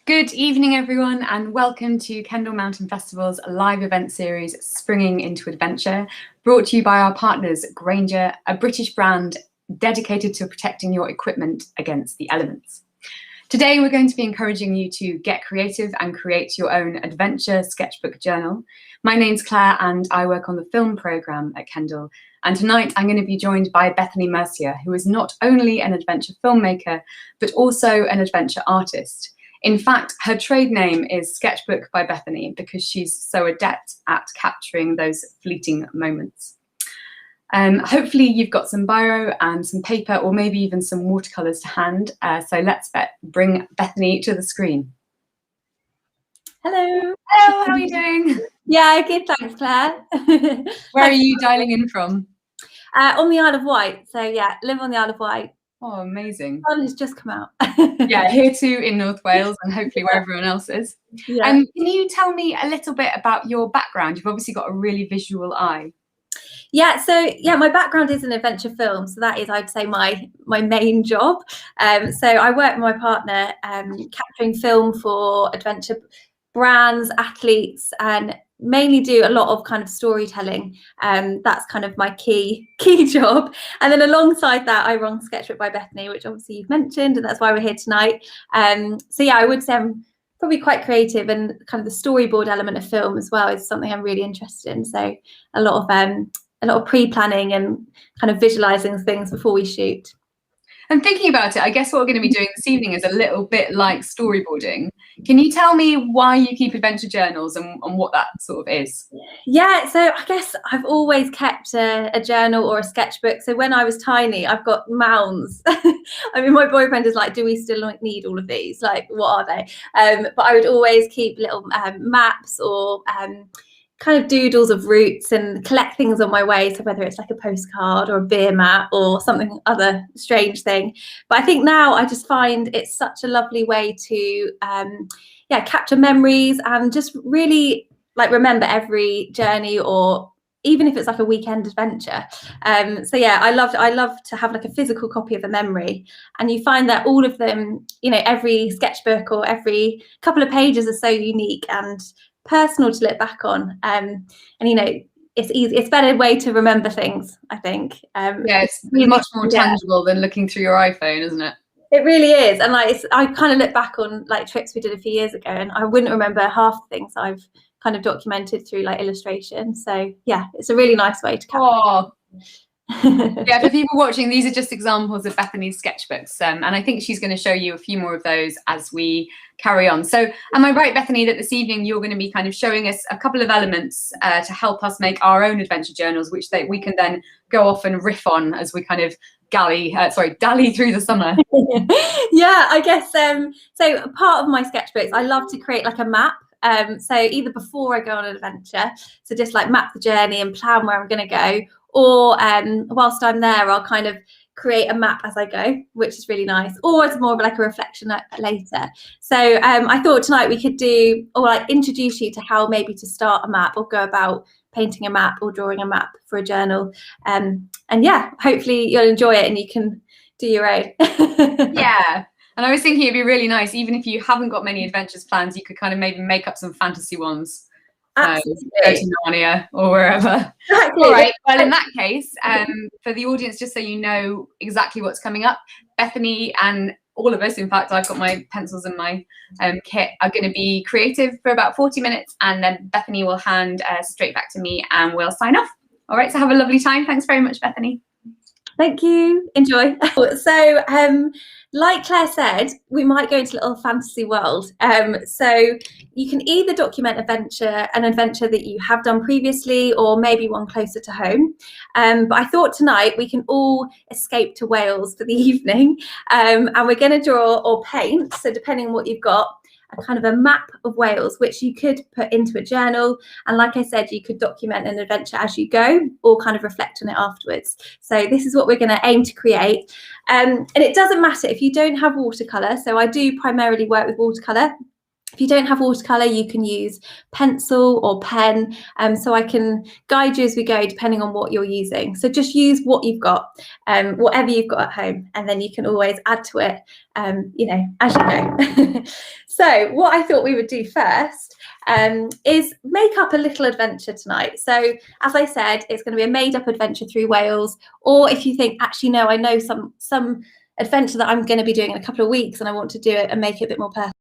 Good evening, everyone, and welcome to Kendal Mountain Festival's live event series, Springing into Adventure, brought to you by our partners, Grangers, a British brand dedicated to protecting your equipment against the elements. Today, we're going to be encouraging you to get creative and create your own adventure sketchbook journal. My name's Claire, and I work on the film programme at Kendal. And tonight, I'm going to be joined by Bethany Mercer, who is not only an adventure filmmaker, but also an adventure artist. In fact, her trade name is Sketchbook by Bethany because she's so adept at capturing those fleeting moments. Hopefully you've got some biro and some paper or maybe even some watercolours to hand. So let's bring Bethany to the screen. Hello. Hello, how are you doing? Yeah, good, thanks, Claire. Where are you dialing in from? On the Isle of Wight. So yeah, live on the Isle of Wight. Oh, amazing. The sun has just come out. Yeah, here too in North Wales and hopefully where everyone else is. Yeah. Can you tell me a little bit about your background? You've obviously got a really visual eye. Yeah, so yeah, my background is in adventure film, so that is, I'd say, my main job. So I work with my partner capturing film for adventure brands, athletes, and mainly do a lot of kind of storytelling. That's kind of my key job. And then alongside that, I run Sketchbook by Bethany, which obviously you've mentioned, and that's why we're here tonight. So yeah, I would say I'm probably quite creative, and kind of the storyboard element of film as well is something I'm really interested in. So a lot of pre-planning and kind of visualizing things before we shoot. And thinking about it, I guess what we're going to be doing this evening is a little bit like storyboarding. Can you tell me why you keep adventure journals and what that sort of is? Yeah, so I guess I've always kept a journal or a sketchbook. So when I was tiny, I've got mounds. I mean, my boyfriend is like, do we still need all of these? Like, what are they? But I would always keep little maps or kind of doodles of routes and collect things on my way. So whether it's like a postcard or a beer mat or something other strange thing. But I think now I just find it's such a lovely way to capture memories and just really like remember every journey, or even if it's like a weekend adventure. So yeah, I love to have like a physical copy of a memory, and you find that all of them, you know, every sketchbook or every couple of pages are so unique and personal to look back on, and you know, it's easy, it's a better way to remember things, I think. Yeah, it's much more tangible than looking through your iPhone, isn't it? It really is. And like I kind of look back on like trips we did a few years ago, and I wouldn't remember half the things I've kind of documented through like illustration. So yeah, it's a really nice way to capture. Yeah, for people watching, these are just examples of Bethany's sketchbooks, and I think she's going to show you a few more of those as we carry on. So am I right, Bethany, that this evening you're going to be kind of showing us a couple of elements to help us make our own adventure journals, which we can then go off and riff on as we kind of dally through the summer? Yeah, I guess so part of my sketchbooks, I love to create like a map. So either before I go on an adventure, so just like map the journey and plan where I'm going to go, or whilst I'm there, I'll kind of create a map as I go, which is really nice, or it's more of like a reflection later. So I thought tonight we could do, or like introduce you to how maybe to start a map or go about painting a map or drawing a map for a journal. And yeah, hopefully you'll enjoy it and you can do your own. Yeah. And I was thinking it'd be really nice, even if you haven't got many adventures plans, you could kind of maybe make up some fantasy ones. Go to Narnia or wherever. Exactly. All right. Well, in that case, for the audience, just so you know exactly what's coming up, Bethany and all of us, in fact, I've got my pencils and my kit, are going to be creative for about 40 minutes, and then Bethany will hand straight back to me and we'll sign off. All right. So have a lovely time. Thanks very much, Bethany. Thank you. Enjoy. So like Claire said, we might go into a little fantasy world. So you can either document an adventure that you have done previously, or maybe one closer to home. But I thought tonight we can all escape to Wales for the evening, and we're going to draw or paint, so depending on what you've got, a kind of a map of Wales, which you could put into a journal. And like I said, you could document an adventure as you go, or kind of reflect on it afterwards. So this is what we're going to aim to create. And it doesn't matter if you don't have watercolour. So I do primarily work with watercolour. If you don't have watercolour, you can use pencil or pen, so I can guide you as we go depending on what you're using. So just use what you've got, whatever you've got at home, and then you can always add to it, you know, as you go. So what I thought we would do first is make up a little adventure tonight. So as I said, it's going to be a made-up adventure through Wales, or if you think, actually, no, I know some adventure that I'm going to be doing in a couple of weeks and I want to do it and make it a bit more personal.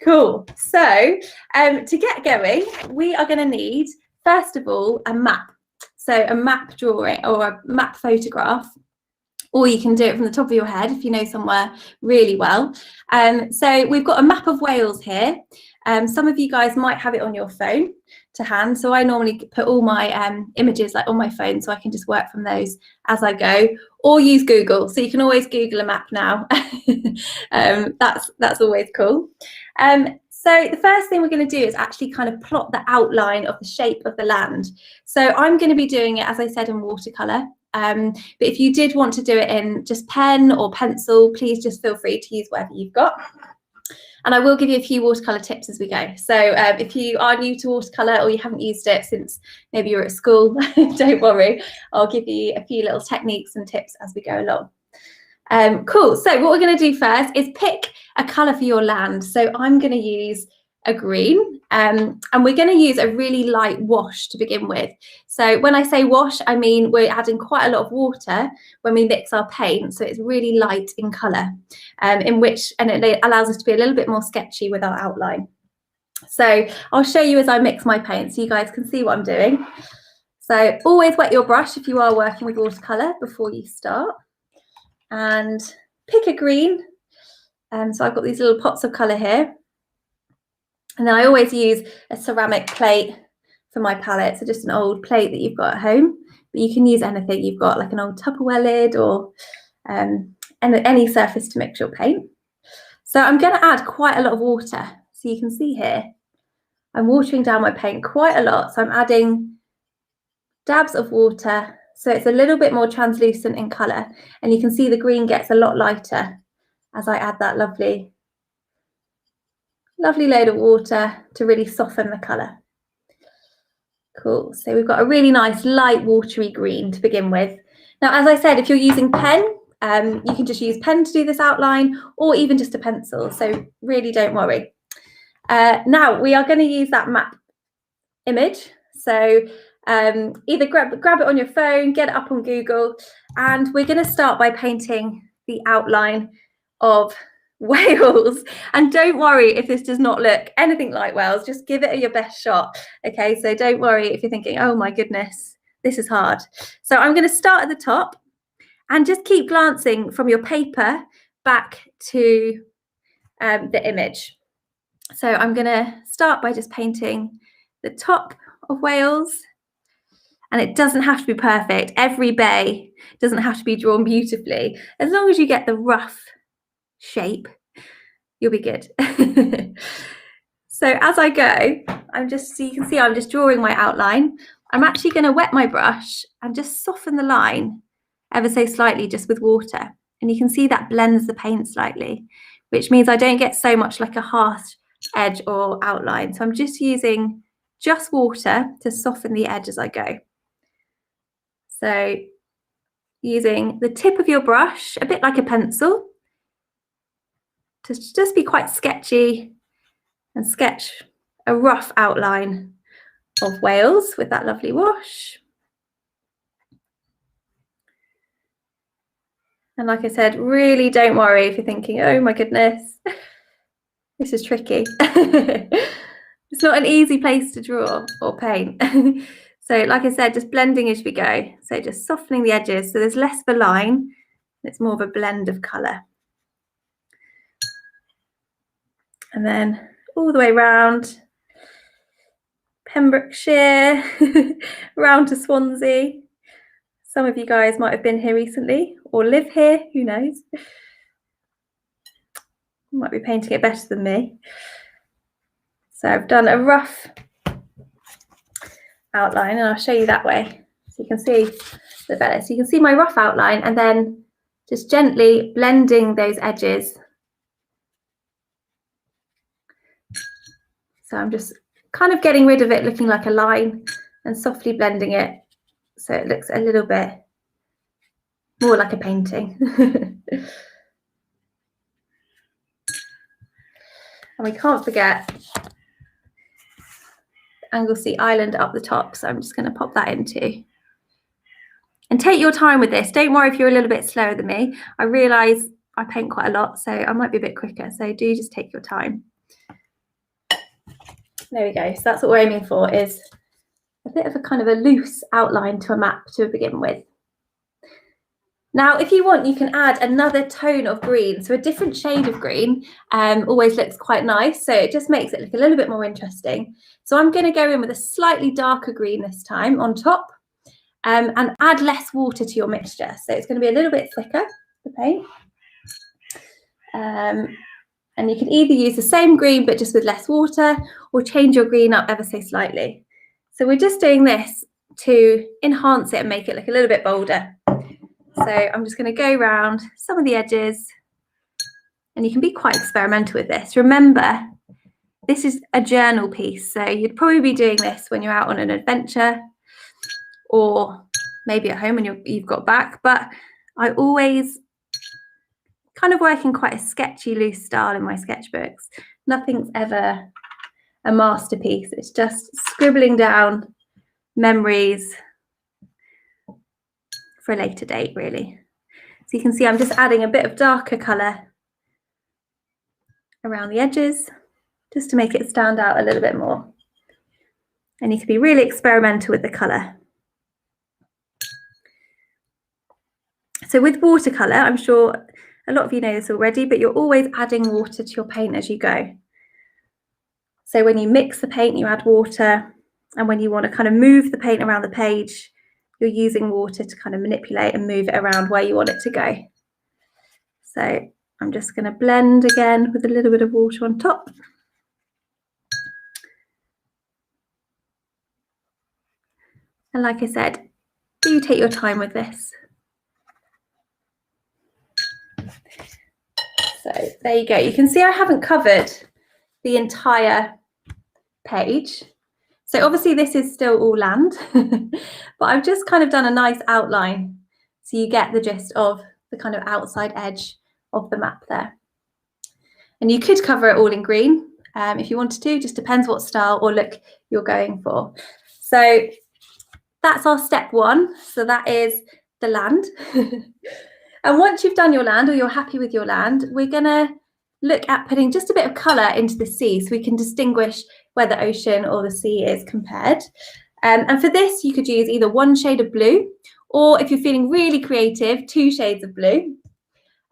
Cool. So to get going, we are going to need, first of all, a map. So a map drawing or a map photograph, or you can do it from the top of your head if you know somewhere really well. So we've got a map of Wales here. Some of you guys might have it on your phone to hand. So I normally put all my images like on my phone, so I can just work from those as I go, or use Google. So you can always Google a map now. That's always cool. So the first thing we're going to do is actually kind of plot the outline of the shape of the land. So I'm going to be doing it, as I said, in watercolour. But if you did want to do it in just pen or pencil, please just feel free to use whatever you've got. And I will give you a few watercolour tips as we go. So if you are new to watercolour or you haven't used it since maybe you were at school, don't worry. I'll give you a few little techniques and tips as we go along. Cool. So what we're going to do first is pick a colour for your land. So I'm going to use a green, and we're going to use a really light wash to begin with. So when I say wash, I mean we're adding quite a lot of water when we mix our paint, so it's really light in colour, and it allows us to be a little bit more sketchy with our outline. So I'll show you as I mix my paint so you guys can see what I'm doing. So always wet your brush if you are working with watercolour before you start, and pick a green. So I've got these little pots of colour here. And then I always use a ceramic plate for my palette, so just an old plate that you've got at home. But you can use anything you've got, like an old Tupperware lid or any surface to mix your paint. So I'm going to add quite a lot of water. So you can see here, I'm watering down my paint quite a lot. So I'm adding dabs of water, so it's a little bit more translucent in colour. And you can see the green gets a lot lighter as I add that lovely load of water to really soften the colour. Cool. So we've got a really nice light watery green to begin with. Now, as I said, if you're using pen, you can just use pen to do this outline, or even just a pencil. So really don't worry. Now we are going to use that map image. So either grab it on your phone, get it up on Google, and we're going to start by painting the outline of Wales. And don't worry if this does not look anything like Wales, just give it your best shot. Okay, so don't worry if you're thinking, oh my goodness, this is hard. So I'm going to start at the top and just keep glancing from your paper back to the image. So I'm going to start by just painting the top of Wales, and it doesn't have to be perfect. Every bay doesn't have to be drawn beautifully. As long as you get the rough shape, you'll be good. So as I go, so you can see I'm just drawing my outline. I'm actually going to wet my brush and just soften the line ever so slightly just with water. And you can see that blends the paint slightly, which means I don't get so much like a harsh edge or outline. So I'm just using just water to soften the edge as I go. So using the tip of your brush, a bit like a pencil, to just be quite sketchy and sketch a rough outline of Wales with that lovely wash. And like I said, really don't worry if you're thinking, oh my goodness, this is tricky. It's not an easy place to draw or paint. So like I said, just blending as we go. So just softening the edges so there's less of a line. It's more of a blend of colour. And then all the way round Pembrokeshire, round to Swansea. Some of you guys might have been here recently or live here, who knows? You might be painting it better than me. So I've done a rough outline and I'll show you that way so you can see the better. So you can see my rough outline, and then Just gently blending those edges. So I'm just kind of getting rid of it looking like a line and softly blending it so it looks a little bit more like a painting. And we can't forget Anglesey Island up the top, so I'm just going to pop that in too. And take your time with this. Don't worry if you're a little bit slower than me. I realise I paint quite a lot, so I might be a bit quicker, so do just take your time. There we go. So that's what we're aiming for, is a bit of a kind of a loose outline to a map to begin with. Now, if you want, you can add another tone of green. So a different shade of green always looks quite nice. So it just makes it look a little bit more interesting. So I'm going to go in with a slightly darker green this time on top and add less water to your mixture. So it's going to be a little bit thicker, the paint. And you can either use the same green but just with less water, or change your green up ever so slightly. So we're just doing this to enhance it and make it look a little bit bolder. So I'm just going to go around some of the edges, and you can be quite experimental with this. Remember, this is a journal piece, so you'd probably be doing this when you're out on an adventure or maybe at home when you've got back, but I always kind of work in quite a sketchy, loose style in my sketchbooks. Nothing's ever a masterpiece. It's just scribbling down memories for a later date, really. So you can see I'm just adding a bit of darker colour around the edges just to make it stand out a little bit more. And you can be really experimental with the colour. So with watercolour, I'm sure a lot of you know this already, but you're always adding water to your paint as you go. So when you mix the paint, you add water, and when you want to kind of move the paint around the page, you're using water to kind of manipulate and move it around where you want it to go. So I'm just going to blend again with a little bit of water on top. And like I said, do take your time with this. So there you go. You can see I haven't covered the entire page. So obviously this is still all land, but I've just kind of done a nice outline so you get the gist of the kind of outside edge of the map there. And you could cover it all in green if you wanted to, just depends what style or look you're going for. So that's our step one. So that is the land. And once you've done your land, or you're happy with your land, we're going to look at putting just a bit of colour into the sea so we can distinguish where the ocean or the sea is compared. And for this, you could use either one shade of blue, or if you're feeling really creative, 2 shades of blue.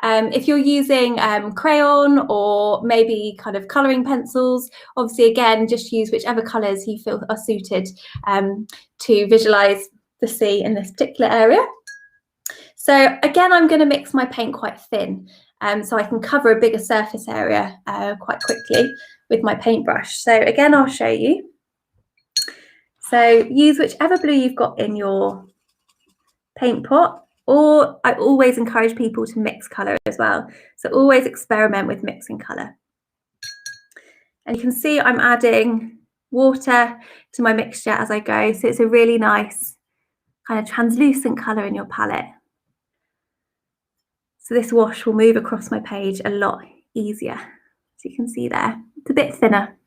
If you're using crayon or maybe kind of colouring pencils, obviously, again, just use whichever colours you feel are suited to visualise the sea in this particular area. So again, I'm going to mix my paint quite thin so I can cover a bigger surface area quite quickly with my paintbrush. So again, I'll show you. So use whichever blue you've got in your paint pot, or I always encourage people to mix colour as well. So always experiment with mixing colour. And you can see I'm adding water to my mixture as I go. So it's a really nice kind of translucent colour in your palette. So this wash will move across my page a lot easier. So you can see there, it's a bit thinner.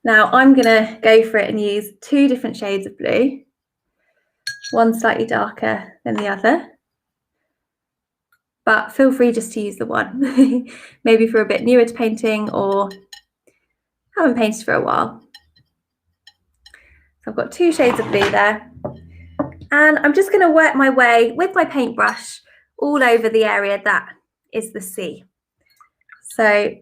Now I'm going to go for it and use 2 different shades of blue, one slightly darker than the other, but feel free just to use the one, maybe for a bit newer to painting or haven't painted for a while. So I've got 2 shades of blue there. And I'm just going to work my way with my paintbrush all over the area that is the sea. So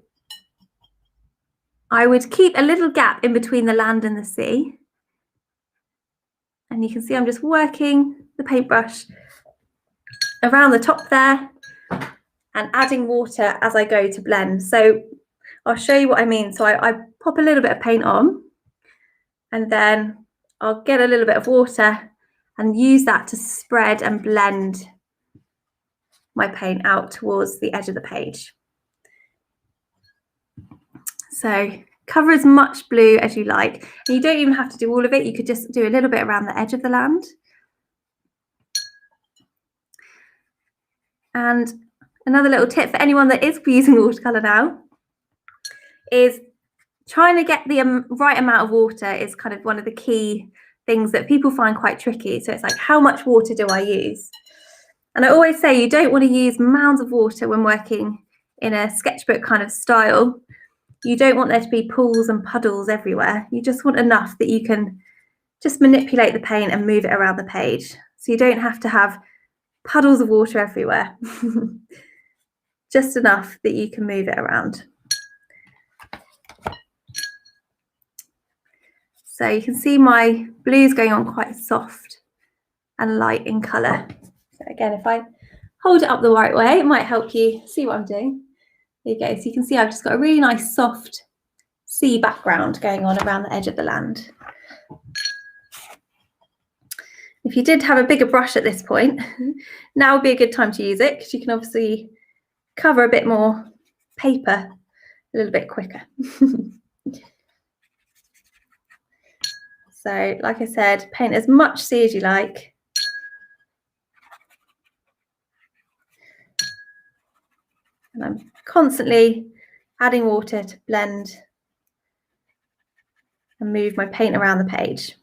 I would keep a little gap in between the land and the sea. And you can see I'm just working the paintbrush around the top there and adding water as I go to blend. So I'll show you what I mean. So I pop a little bit of paint on, and then I'll get a little bit of water and use that to spread and blend my paint out towards the edge of the page. So cover as much blue as you like. And you don't even have to do all of it. You could just do a little bit around the edge of the land. And another little tip for anyone that is using watercolour now is trying to get the right amount of water is kind of one of the key things that people find quite tricky. So it's like, how much water do I use? And I always say you don't want to use mounds of water when working in a sketchbook kind of style. You don't want there to be pools and puddles everywhere. You just want enough that you can just manipulate the paint and move it around the page. So you don't have to have puddles of water everywhere. Just enough that you can move it around. So you can see my blue's going on quite soft and light in colour. So again, if I hold it up the right way, it might help you see what I'm doing. There you go. So you can see I've just got a really nice soft sea background going on around the edge of the land. If you did have a bigger brush at this point, now would be a good time to use it because you can obviously cover a bit more paper a little bit quicker. So, like I said, paint as much sea as you like. And I'm constantly adding water to blend and move my paint around the page.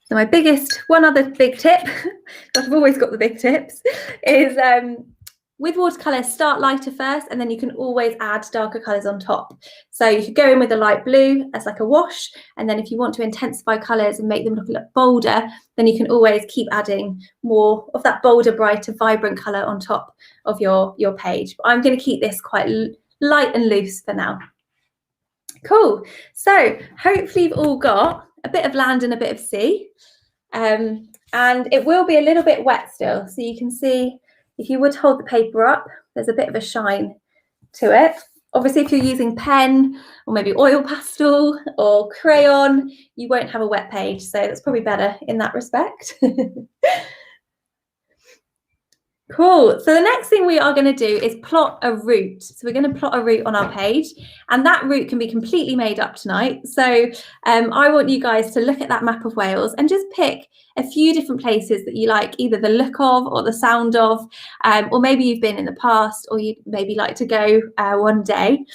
So my one other big tip, I've always got the big tips, is with watercolour, start lighter first, and then you can always add darker colours on top. So you could go in with a light blue as like a wash, and then if you want to intensify colours and make them look a little bolder, then you can always keep adding more of that bolder, brighter, vibrant colour on top of your page. But I'm going to keep this quite light and loose for now. Cool. So hopefully you've all got a bit of land and a bit of sea. And it will be a little bit wet still. So you can see, if you would hold the paper up, there's a bit of a shine to it. Obviously, if you're using pen or maybe oil pastel or crayon, you won't have a wet page. So that's probably better in that respect. Cool. So the next thing we are going to do is plot a route. So we're going to plot a route on our page, and that route can be completely made up tonight. So I want you guys to look at that map of Wales and just pick a few different places that you like either the look of or the sound of, or maybe you've been in the past or you maybe like to go one day.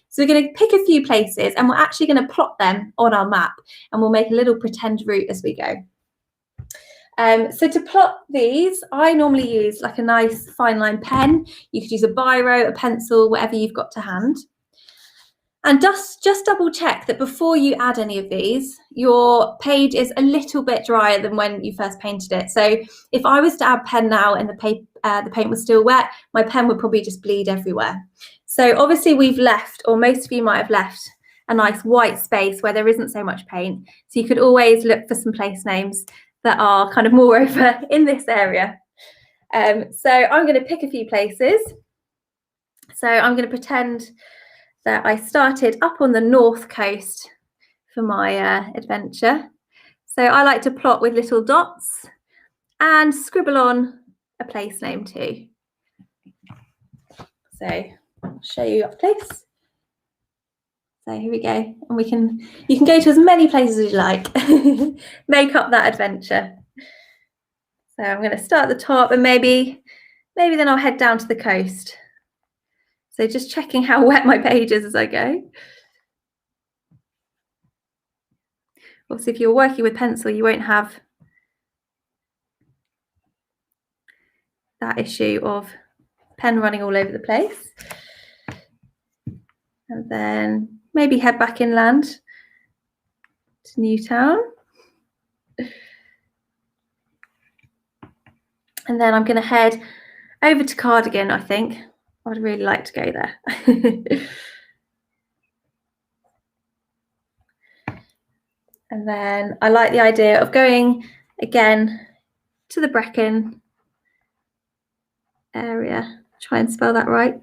So we're going to pick a few places and we're actually going to plot them on our map, and we'll make a little pretend route as we go. So to plot these, I normally use like a nice fine line pen. You could use a biro, a pencil, whatever you've got to hand. And just double check that before you add any of these, your page is a little bit drier than when you first painted it. So if I was to add pen now and the paint was still wet, my pen would probably just bleed everywhere. So obviously we've left, or most of you might have left, a nice white space where there isn't so much paint. So you could always look for some place names that are kind of more over in this area. So I'm going to pick a few places. So I'm going to pretend that I started up on the north coast for my adventure. So I like to plot with little dots and scribble on a place name too. So I'll show you a place. So here we go, and you can go to as many places as you like. Make up that adventure. So I'm going to start at the top, and maybe then I'll head down to the coast. So just checking how wet my page is as I go. Obviously, if you're working with pencil, you won't have that issue of pen running all over the place. And then maybe head back inland to Newtown. And then I'm going to head over to Cardigan, I think. I'd really like to go there. And then I like the idea of going again to the Brecon area. Try and spell that right.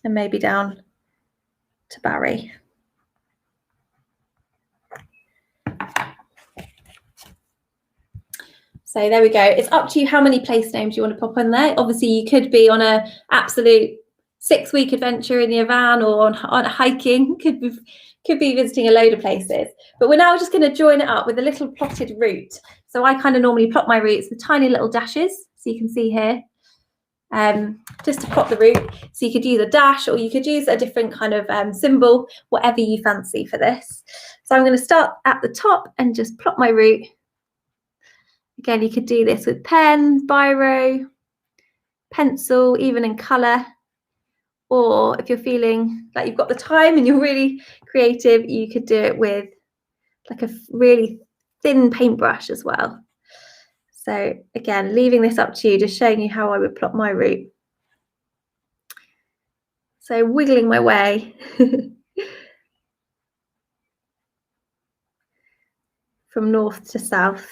And maybe down to Barry. So there we go. It's up to you how many place names you want to pop on there. Obviously, you could be on a absolute 6-week adventure in your van, or on hiking. Could be visiting a load of places. But we're now just going to join it up with a little plotted route. So I kind of normally plot my routes with tiny little dashes. So you can see here, just to plot the route. So you could use a dash, or you could use a different kind of symbol, whatever you fancy for this. So I'm going to start at the top and just plot my route. Again, you could do this with pen, biro, pencil, even in colour. Or if you're feeling like you've got the time and you're really creative, you could do it with like a really thin paintbrush as well. So again, leaving this up to you, just showing you how I would plot my route. So wiggling my way from north to south.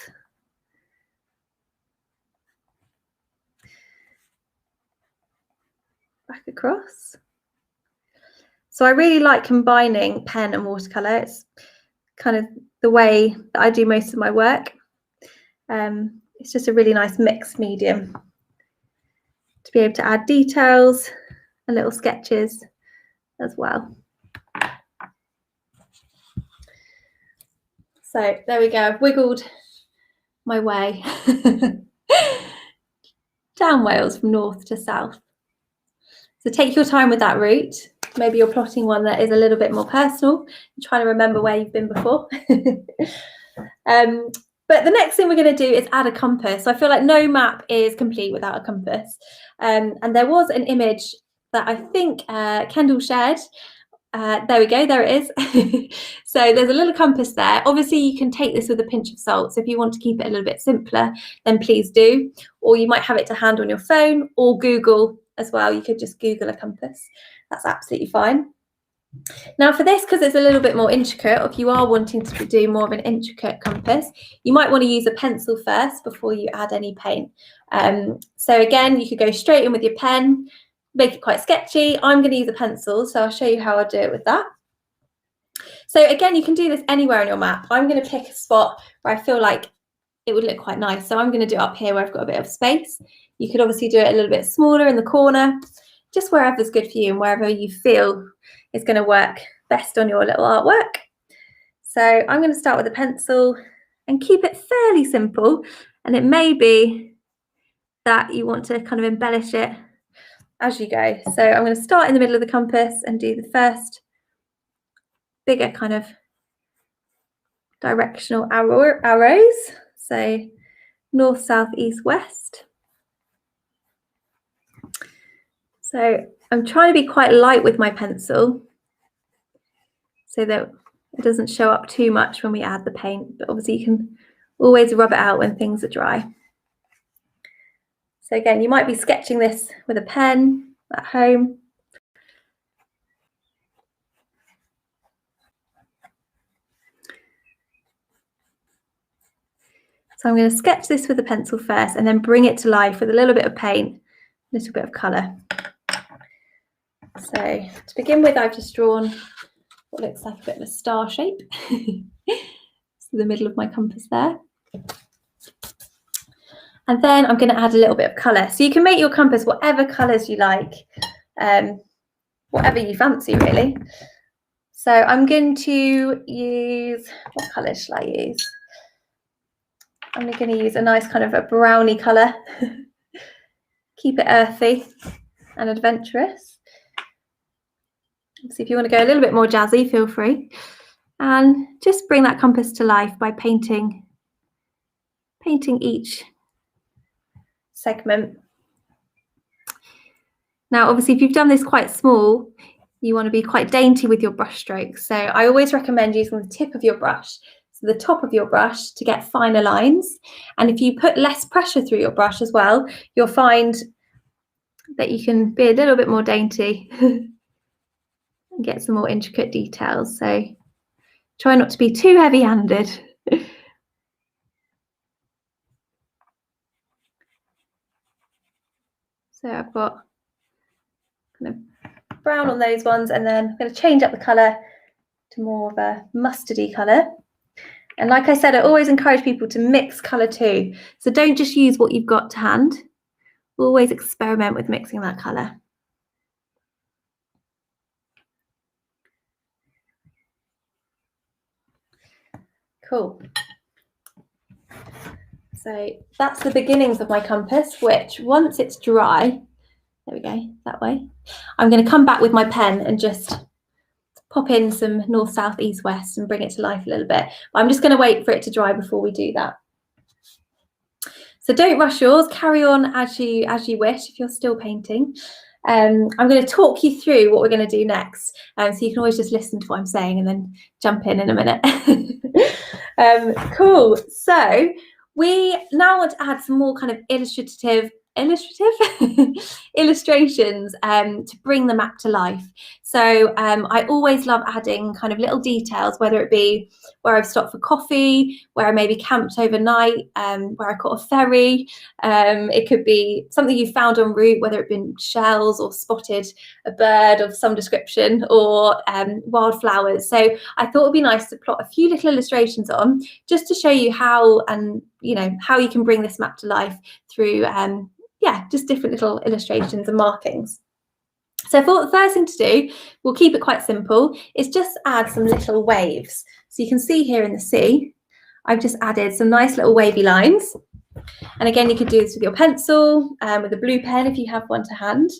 Back across. So I really like combining pen and watercolour. It's kind of the way that I do most of my work. It's just a really nice mixed medium to be able to add details and little sketches as well. So there we go. I've wiggled my way down Wales from north to south. So take your time with that route. Maybe you're plotting one that is a little bit more personal, trying to remember where you've been before. But the next thing we're going to do is add a compass. So I feel like no map is complete without a compass. And there was an image that I think Kendal shared. There we go, there it is. So there's a little compass there. Obviously, you can take this with a pinch of salt. So if you want to keep it a little bit simpler, then please do. Or you might have it to hand on your phone, or Google as well. You could just Google a compass. That's absolutely fine. Now for this, because it's a little bit more intricate, or if you are wanting to do more of an intricate compass, you might want to use a pencil first before you add any paint. So again, you could go straight in with your pen, make it quite sketchy. I'm going to use a pencil, so I'll show you how I do it with that. So again, you can do this anywhere on your map. I'm going to pick a spot where I feel like it would look quite nice. So I'm going to do it up here where I've got a bit of space. You could obviously do it a little bit smaller in the corner, just wherever's good for you and wherever you feel is going to work best on your little artwork. So I'm going to start with a pencil and keep it fairly simple. And it may be that you want to kind of embellish it as you go. So I'm going to start in the middle of the compass and do the first bigger kind of directional arrows. So north, south, east, west. So I'm trying to be quite light with my pencil so that it doesn't show up too much when we add the paint, but obviously you can always rub it out when things are dry. So again, you might be sketching this with a pen at home. So I'm going to sketch this with a pencil first and then bring it to life with a little bit of paint, a little bit of colour. So to begin with, I've just drawn what looks like a bit of a star shape. So the middle of my compass there. And then I'm going to add a little bit of colour. So you can make your compass whatever colours you like, whatever you fancy really. So I'm going to use, what colour shall I use? I'm going to use a nice kind of a browny colour. Keep it earthy and adventurous. So if you want to go a little bit more jazzy, feel free. And just bring that compass to life by painting each segment. Now, obviously, if you've done this quite small, you want to be quite dainty with your brush strokes. So I always recommend using the tip of your brush, so the top of your brush, to get finer lines. And if you put less pressure through your brush as well, you'll find that you can be a little bit more dainty and get some more intricate details. So try not to be too heavy-handed. So I've got kind of brown on those ones, and then I'm going to change up the colour to more of a mustardy colour. And like I said, I always encourage people to mix colour too. So don't just use what you've got to hand. Always experiment with mixing that colour. Cool. So that's the beginnings of my compass, which once it's dry, there we go, that way, I'm going to come back with my pen and just pop in some north, south, east, west and bring it to life a little bit. But I'm just going to wait for it to dry before we do that. So don't rush yours, carry on as you wish if you're still painting. I'm going to talk you through what we're going to do next. So you can always just listen to what I'm saying and then jump in a minute. Cool. So we now want to add some more kind of illustrations to bring the map to life. So I always love adding kind of little details, whether it be where I've stopped for coffee, where I maybe camped overnight, where I caught a ferry. It could be something you found en route, whether it been shells or spotted a bird of some description, or wildflowers. So I thought it'd be nice to plot a few little illustrations on, just to show you how, and how you can bring this map to life through just different little illustrations and markings. So I thought the first thing to do, we'll keep it quite simple, is just add some little waves. So you can see here in the sea, I've just added some nice little wavy lines. And again, you could do this with your pencil, with a blue pen if you have one to hand.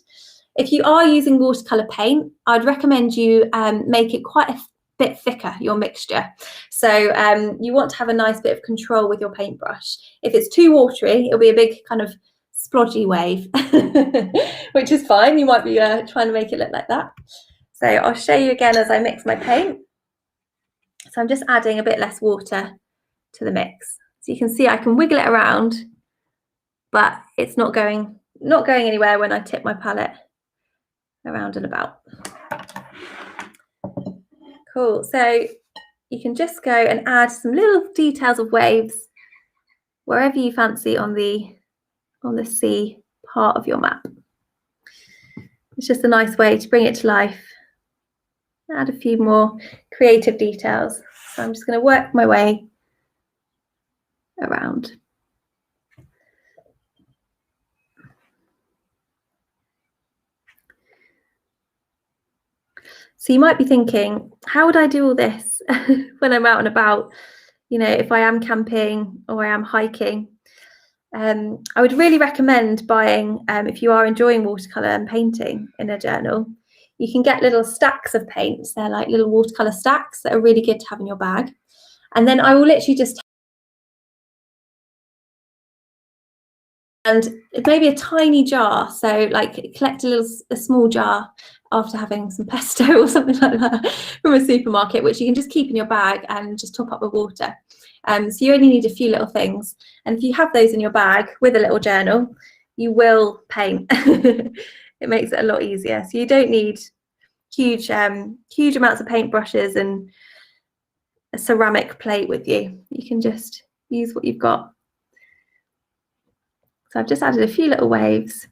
If you are using watercolour paint, I'd recommend you make it quite a bit thicker, your mixture. So you want to have a nice bit of control with your paintbrush. If it's too watery, it'll be a big kind of splodgy wave, which is fine. You might be trying to make it look like that. So I'll show you again as I mix my paint. So I'm just adding a bit less water to the mix. So you can see I can wiggle it around, but it's not going anywhere when I tip my palette around and about. Cool. So you can just go and add some little details of waves wherever you fancy on the sea part of your map. It's just a nice way to bring it to life. Add a few more creative details. So I'm just going to work my way around. So you might be thinking, how would I do all this when I'm out and about? If I am camping or I am hiking. I would really recommend buying, if you are enjoying watercolour and painting in a journal, you can get little stacks of paints. They're like little watercolour stacks that are really good to have in your bag. And then I will literally just, and maybe a tiny jar. So like collect a small jar after having some pesto or something like that from a supermarket, which you can just keep in your bag and just top up with water. So you only need a few little things. And if you have those in your bag with a little journal, you will paint. It makes it a lot easier. So you don't need huge amounts of paintbrushes and a ceramic plate with you. You can just use what you've got. So I've just added a few little waves.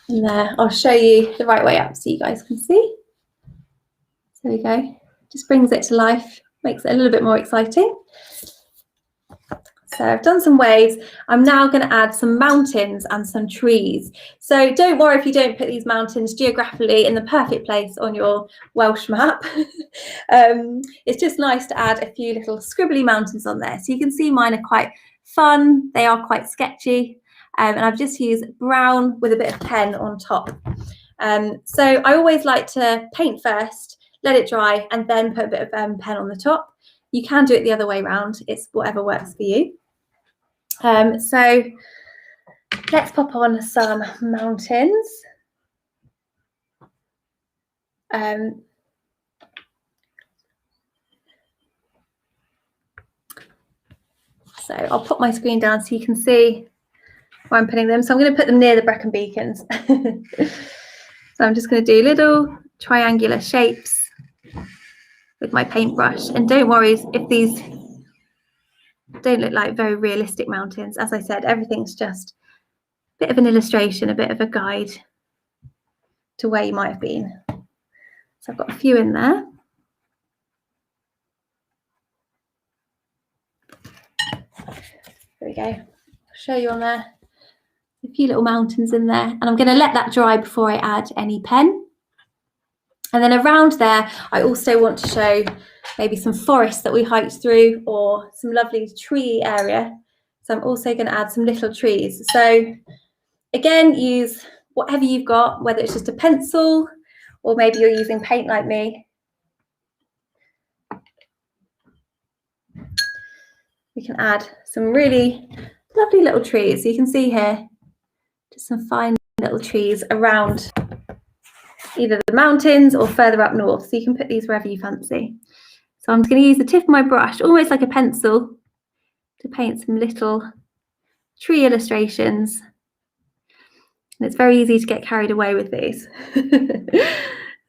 And there, I'll show you the right way up so you guys can see. So there we go. Just brings it to life, makes it a little bit more exciting. So I've done some waves. I'm now going to add some mountains and some trees. So don't worry if you don't put these mountains geographically in the perfect place on your Welsh map. It's just nice to add a few little scribbly mountains on there. So you can see mine are quite fun. They are quite sketchy. And I've just used brown with a bit of pen on top. So I always like to paint first, let it dry, and then put a bit of pen on the top. You can do it the other way around. It's whatever works for you. So let's pop on some mountains. So I'll put my screen down so you can see where I'm putting them. So I'm going to put them near the Brecon beacons. So I'm just going to do little triangular shapes with my paintbrush. And don't worry if these don't look like very realistic mountains. As I said, everything's just a bit of an illustration, a bit of a guide to where you might have been. So I've got a few in there. we go. I'll show you on there. A few little mountains in there, and I'm going to let that dry before I add any pen. And then around there, I also want to show maybe some forest that we hiked through or some lovely tree area. So I'm also going to add some little trees. So again, use whatever you've got, whether it's just a pencil or maybe you're using paint like me. We can add some really lovely little trees. So you can see here, just some fine little trees around either the mountains or further up north. So you can put these wherever you fancy. So I'm just going to use the tip of my brush, almost like a pencil, to paint some little tree illustrations. And it's very easy to get carried away with these.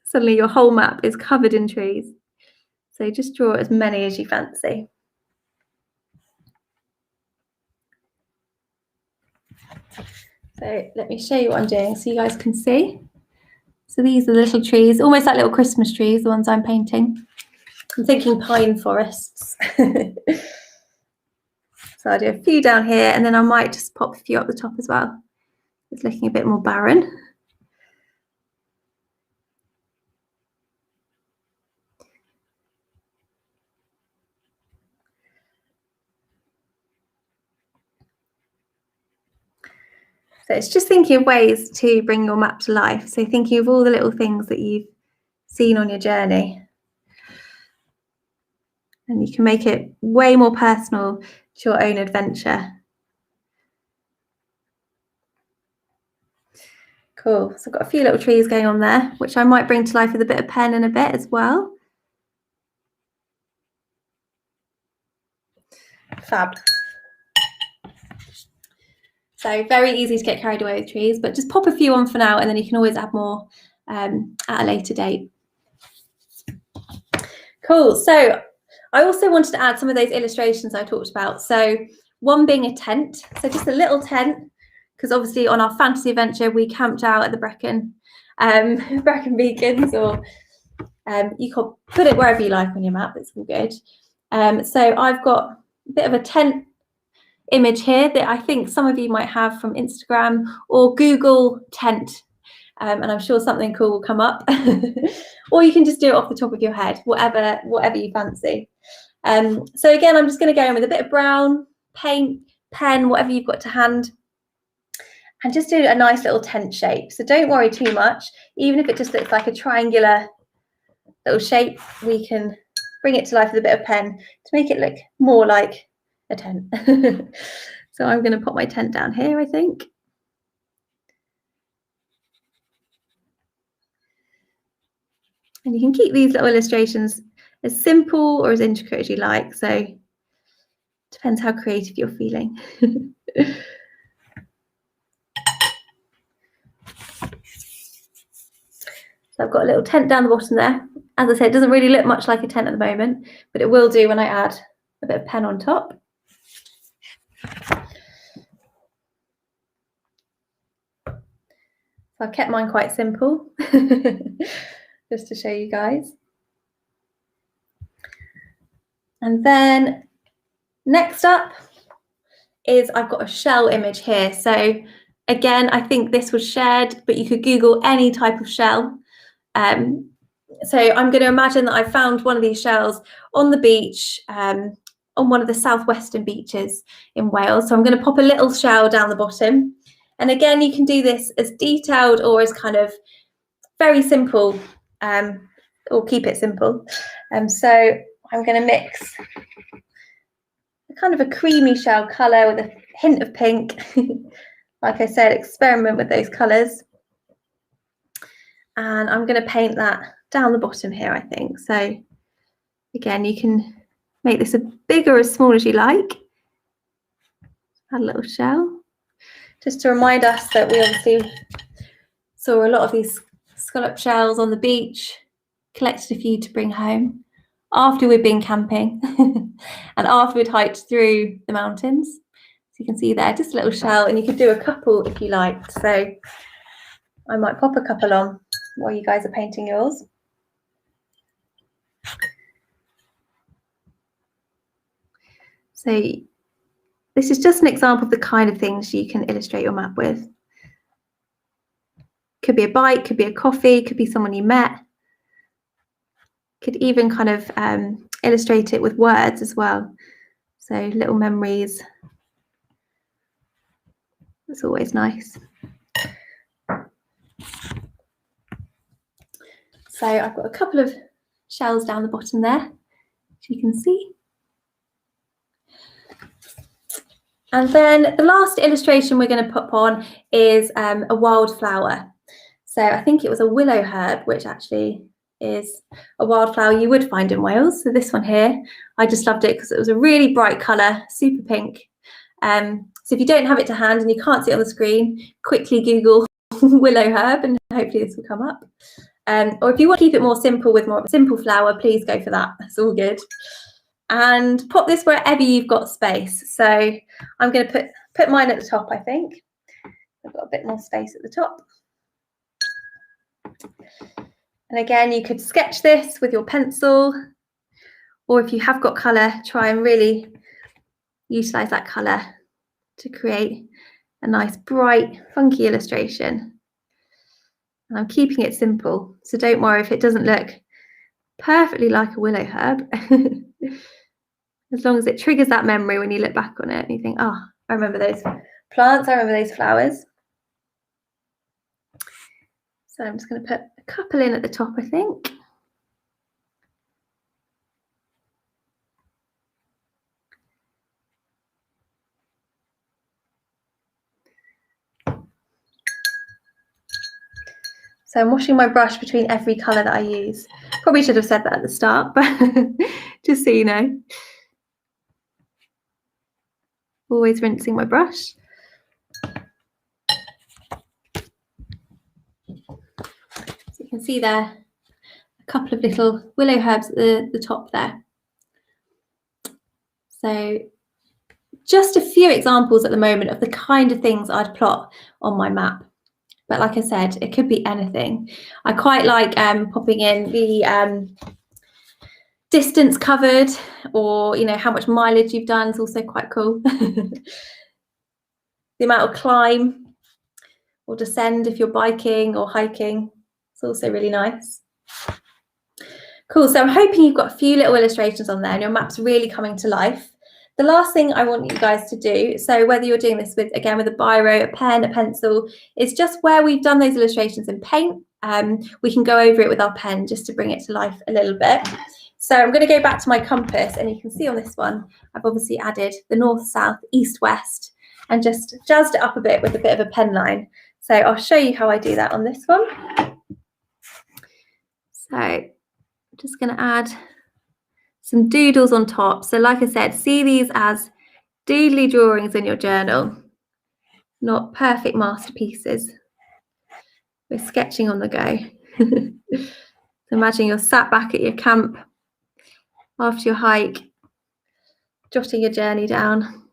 Suddenly your whole map is covered in trees. So just draw as many as you fancy. So let me show you what I'm doing so you guys can see. So these are the little trees, almost like little Christmas trees, the ones I'm painting. I'm thinking pine forests. So I'll do a few down here and then I might just pop a few up the top as well. It's looking a bit more barren. So it's just thinking of ways to bring your map to life. So thinking of all the little things that you've seen on your journey. And you can make it way more personal to your own adventure. Cool. So I've got a few little trees going on there, which I might bring to life with a bit of pen in a bit as well. Fab. So very easy to get carried away with trees, but just pop a few on for now and then you can always add more at a later date. Cool. So I also wanted to add some of those illustrations I talked about. So one being a tent. So just a little tent, because obviously on our fantasy adventure, we camped out at the Brecon Beacons, or you can put it wherever you like on your map. It's all good. So I've got a bit of a tent image here that I think some of you might have from Instagram or Google tent, and I'm sure something cool will come up. Or you can just do it off the top of your head, whatever you fancy. So again, I'm just going to go in with a bit of brown paint, pen, whatever you've got to hand, and just do a nice little tent shape. So don't worry too much, even if it just looks like a triangular little shape, we can bring it to life with a bit of pen to make it look more like a tent. So I'm going to put my tent down here, I think. And you can keep these little illustrations as simple or as intricate as you like. So depends how creative you're feeling. So I've got a little tent down the bottom there. As I said, it doesn't really look much like a tent at the moment, but it will do when I add a bit of pen on top. So I've kept mine quite simple, just to show you guys. And then next up is I've got a shell image here. So again, I think this was shared, but you could Google any type of shell. So I'm going to imagine that I found one of these shells on the beach, on one of the southwestern beaches in Wales. So I'm going to pop a little shell down the bottom. And again, you can do this as detailed or as kind of very simple, or keep it simple. So I'm going to mix a kind of a creamy shell colour with a hint of pink. Like I said, experiment with those colours. And I'm going to paint that down the bottom here, I think. So again, you can make this as big or as small as you like. Add a little shell. Just to remind us that we obviously saw a lot of these scallop shells on the beach, collected a few to bring home after we'd been camping and after we'd hiked through the mountains. So you can see there, just a little shell, and you could do a couple if you liked. So I might pop a couple on while you guys are painting yours. So this is just an example of the kind of things you can illustrate your map with. Could be a bike, could be a coffee, could be someone you met. Could even kind of illustrate it with words as well. So little memories. It's always nice. So I've got a couple of shells down the bottom there, as you can see. And then the last illustration we're going to pop on is a wildflower. So I think it was a willow herb, which actually is a wildflower you would find in Wales. So this one here, I just loved it because it was a really bright colour, super pink. So if you don't have it to hand and you can't see it on the screen, quickly Google willow herb and hopefully this will come up. Or if you want to keep it more simple with more of a simple flower, please go for that. That's all good. And pop this wherever you've got space. So I'm going to put mine at the top, I think. I've got a bit more space at the top. And again, you could sketch this with your pencil, or if you have got colour, try and really utilise that colour to create a nice, bright, funky illustration. And I'm keeping it simple, so don't worry if it doesn't look perfectly like a willow herb. As long as it triggers that memory when you look back on it and you think, oh, I remember those plants, I remember those flowers. So I'm just going to put a couple in at the top, I think. So I'm washing my brush between every colour that I use. Probably should have said that at the start, but just so you know. Always rinsing my brush. So you can see there a couple of little willow herbs at the top there. So just a few examples at the moment of the kind of things I'd plot on my map. But like I said, it could be anything. I quite like popping in the distance covered, or how much mileage you've done is also quite cool. The amount of climb or descend if you're biking or hiking, it's also really nice. Cool, so I'm hoping you've got a few little illustrations on there and your map's really coming to life. The last thing I want you guys to do, so whether you're doing this with a biro, a pen, a pencil, is just where we've done those illustrations in paint, we can go over it with our pen just to bring it to life a little bit. So I'm going to go back to my compass, and you can see on this one, I've obviously added the north, south, east, west, and just jazzed it up a bit with a bit of a pen line. So I'll show you how I do that on this one. So I'm just going to add some doodles on top. So like I said, see these as doodly drawings in your journal, not perfect masterpieces. We're sketching on the go. So imagine you're sat back at your camp after your hike, jotting your journey down.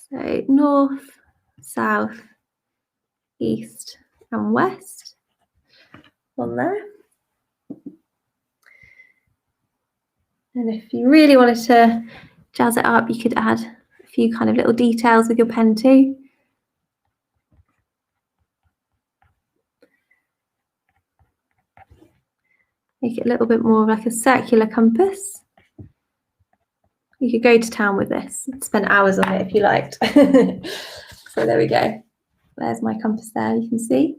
So north, south, east and west on there. And if you really wanted to jazz it up, you could add a few kind of little details with your pen too. Make it a little bit more like a circular compass. You could go to town with this and spend hours on it if you liked. So there we go. There's my compass there, you can see.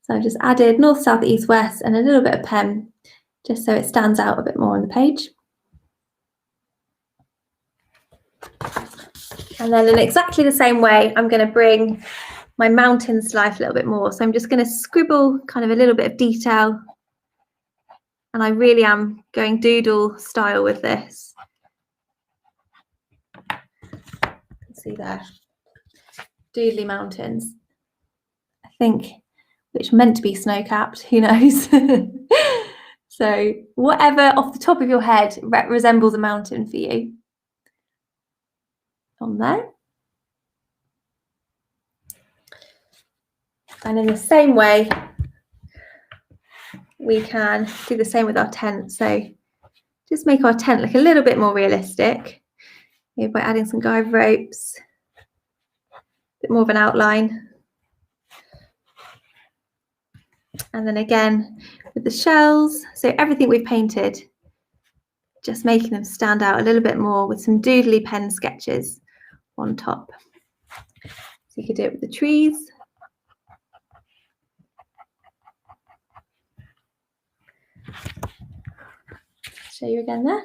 So I've just added north, south, east, west and a little bit of pen, just so it stands out a bit more on the page. And then in exactly the same way, I'm going to bring my mountains to life a little bit more. So I'm just going to scribble kind of a little bit of detail. And I really am going doodle style with this. You can see there, doodly mountains. I think, which are meant to be snow-capped, who knows? So whatever off the top of your head resembles a mountain for you. On there. And in the same way, we can do the same with our tent. So just make our tent look a little bit more realistic. here by adding some guide ropes, a bit more of an outline. And then again with the shells, so everything we've painted, just making them stand out a little bit more with some doodly pen sketches on top. So you could do it with the trees. Show you again there.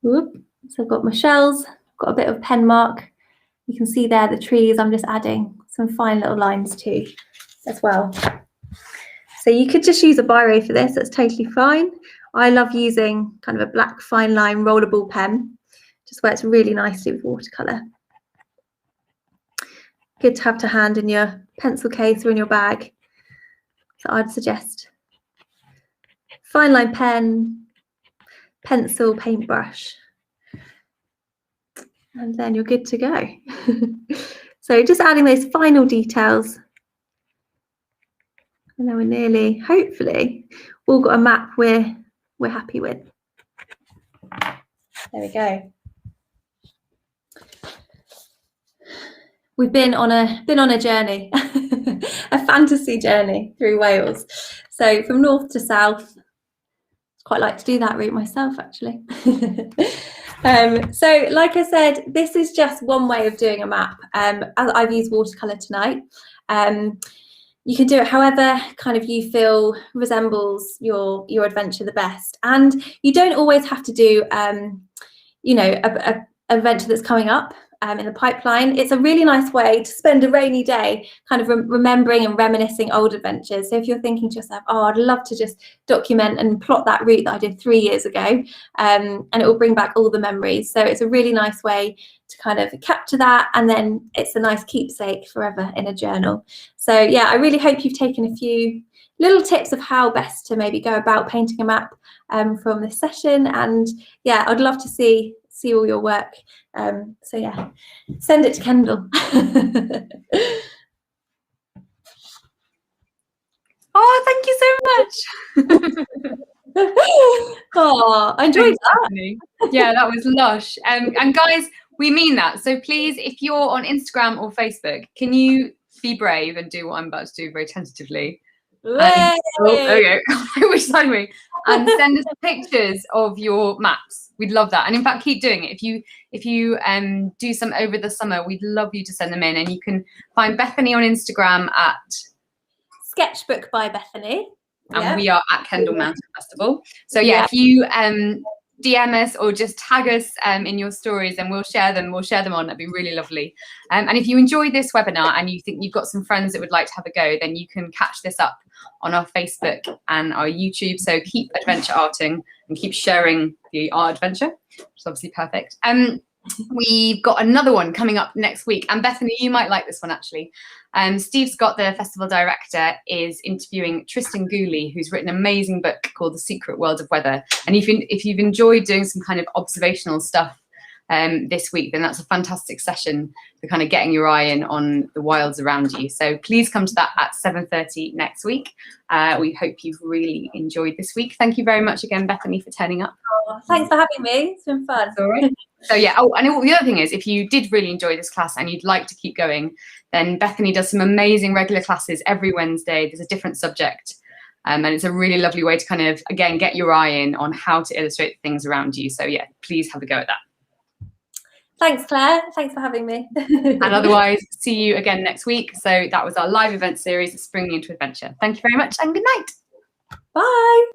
Whoop. So I've got my shells, got a bit of pen mark. You can see there the trees. I'm just adding some fine little lines too as well. So you could just use a biro for this, that's totally fine. I love using kind of a black fine line rollable pen, just works really nicely with watercolour. Good to have to hand in your pencil case or in your bag. So I'd suggest fine line pen, pencil, paintbrush, and then you're good to go. So just adding those final details. And then we're nearly, hopefully, all got a map we're happy with. There we go. We've been on a journey, a fantasy journey through Wales. So from north to south, quite like to do that route myself, actually. So like I said, this is just one way of doing a map. I've used watercolour tonight. You can do it however kind of you feel resembles your adventure the best. And you don't always have to do, you know, an adventure that's coming up in the pipeline. It's a really nice way to spend a rainy day kind of remembering and reminiscing old adventures. So if you're thinking to yourself, oh, I'd love to just document and plot that route that I did 3 years ago, and it will bring back all the memories. So it's a really nice way to kind of capture that, and then it's a nice keepsake forever in a journal. So yeah, I really hope you've taken a few little tips of how best to maybe go about painting a map from this session. And yeah, I'd love to see all your work. So yeah, send it to Kendal. Oh, thank you so much. Oh, I enjoyed that. Yeah, that was lush. And guys, we mean that. So please, if you're on Instagram or Facebook, can you be brave and do what I'm about to do very tentatively? Oh, okay. Which side way? And send us pictures of your maps. We'd love that. And in fact, keep doing it. If you do some over the summer, we'd love you to send them in. And you can find Bethany on Instagram at Sketchbook by Bethany. And we are at Kendal Mountain Festival. So yeah, if you DM us or just tag us in your stories, and we'll share them on. That'd be really lovely. And if you enjoyed this webinar and you think you've got some friends that would like to have a go, then you can catch this up on our Facebook and our YouTube. So keep adventure arting and keep sharing the art adventure, which is obviously perfect. We've got another one coming up next week, and Bethany, you might like this one actually. Steve Scott, the festival director, is interviewing Tristan Gooley, who's written an amazing book called The Secret World of Weather. And if you've enjoyed doing some kind of observational stuff this week, then that's a fantastic session for kind of getting your eye in on the wilds around you. So please come to that at 7:30 next week. We hope you've really enjoyed this week. Thank you very much again, Bethany, for turning up. Oh, thanks for having me. It's been fun. All right. So yeah, oh, and the other thing is, if you did really enjoy this class and you'd like to keep going, then Bethany does some amazing regular classes every Wednesday. There's a different subject. And it's a really lovely way to kind of, again, get your eye in on how to illustrate things around you. So yeah, please have a go at that. Thanks, Claire. Thanks for having me. And otherwise, see you again next week. So that was our live event series, Springing into Adventure. Thank you very much and good night. Bye.